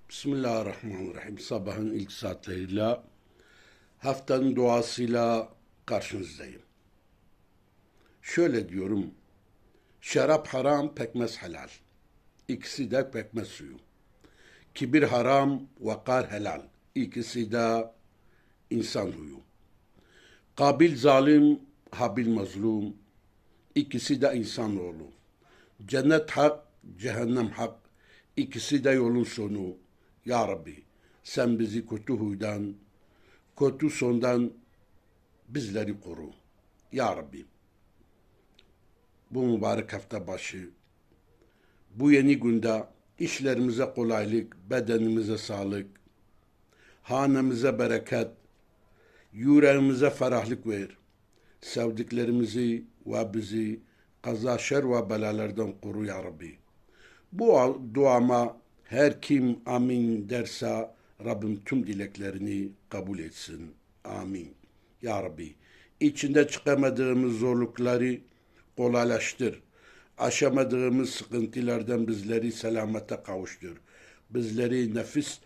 Bismillahirrahmanirrahim. Sabahın ilk saatleriyle, haftanın duasıyla karşınızdayım. Şöyle diyorum, şarap haram, pekmez helal. İkisi de pekmez suyu. Kibir haram, vakar helal. İkisi de insan huyu. Kabil zalim, Habil mazlum. İkisi de insanoğlu. Cennet hak, cehennem hak. İkisi de yolun sonu. Ya Rabbi, sen bizi kötü huydan, kötü sondan bizleri koru. Ya Rabbi, bu mübarek hafta başı, bu yeni günde işlerimize kolaylık, bedenimize sağlık, hanemize bereket, yüreğimize ferahlık ver. Sevdiklerimizi ve bizi kaza şer ve belalardan koru ya Rabbi. Bu duama her kim amin derse Rabbim tüm dileklerini kabul etsin. Amin. Ya Rabbi, içinde çıkamadığımız zorlukları kolaylaştır. Aşamadığımız sıkıntılardan bizleri selamete kavuştur. Bizleri nefis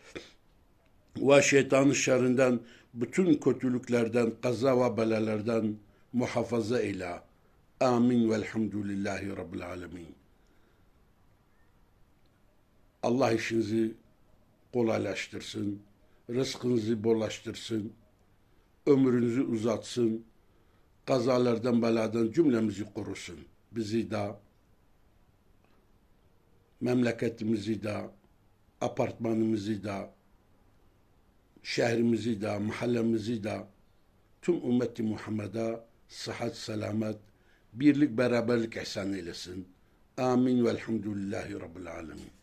ve şeytanın şerrinden, bütün kötülüklerden, kaza ve belalardan muhafaza eyle. Amin velhamdülillahi Rabbil alemin. Allah işinizi kolaylaştırsın, rızkınızı bollaştırsın, ömrünüzü uzatsın, kazalardan, beladan cümlemizi korusun. Bizi de, memleketimizi de, apartmanımızı da, şehrimizi de, mahallemizi de, tüm ümmeti Muhammed'e sıhhat, selamet, birlik, beraberlik ihsan eylesin. Amin velhamdülillahi Rabbil alemin.